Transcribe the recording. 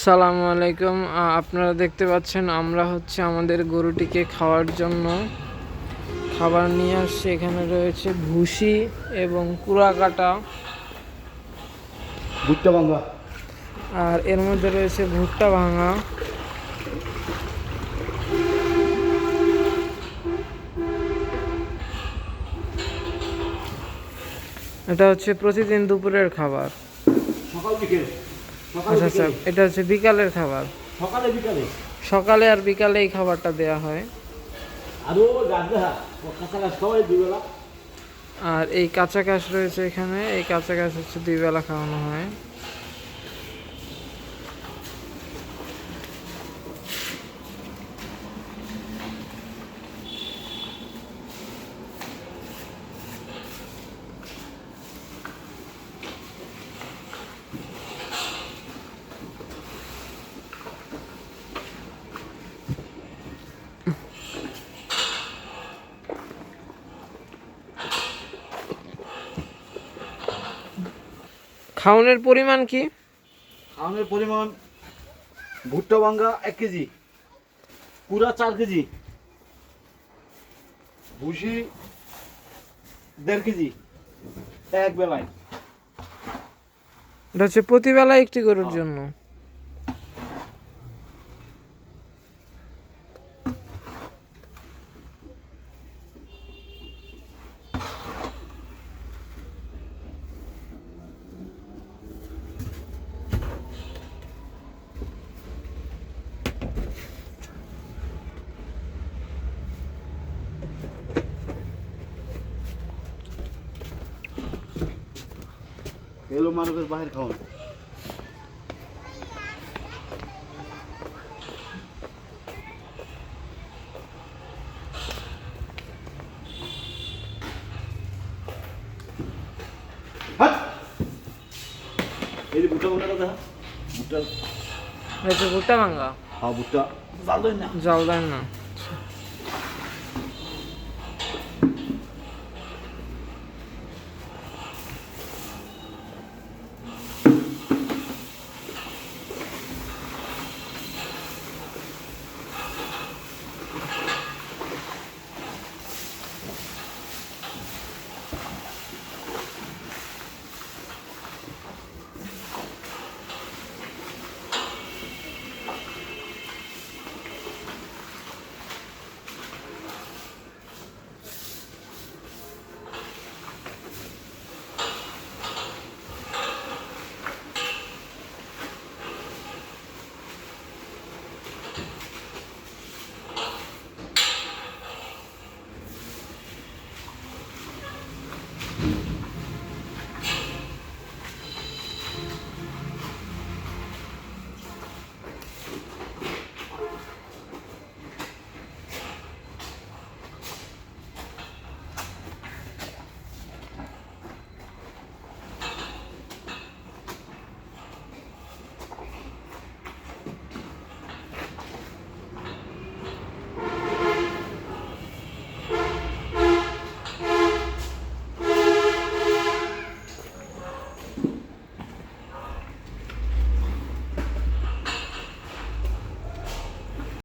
সালামু আলাইকুম। আপনারা দেখতে পাচ্ছেন আমরা আমাদের গরুটিকে খাওয়ার জন্য খাবার নিয়ে আসছি। এখানে রয়েছে ভুসি এবং কুড়াকাটা, ভুট্টা ভাঙা, আর এর মধ্যে রয়েছে ভুট্টা ভাঙা। এটা প্রতিদিন দুপুরের খাবার। সকাল বিকেল। আচ্ছা, এটা বিকালের খাবার। সকালে বিকালে, সকালে আর বিকালে এই খাবারটা দেয়া হয়। আরো কাঁচা গাছ খাওয়াই দুবেলা। আর এই কাঁচা ঘাস রয়েছে এখানে, এই কাঁচা ঘাস 2 বেলা খাওয়ানো হয়। খাওয়ানোর পরিমাণ কি? খাওয়ানোর পরিমাণ ভুট্টা ভাঙ্গা 1 কেজি, কুড়া 4 কেজি, ভুসি 1.5 কেজি এক বেলায়। এটা প্রতিবেলা একটি গরুর জন্য। এলো মানুষের বাহির খাওয়ান। এই ভুট্টা ভাঙ্গাটা দেখা, ভুট্টা ভুট্টা ভাঙা। হ্যাঁ ভুট্টা জাল দেন না। জাল দেন না।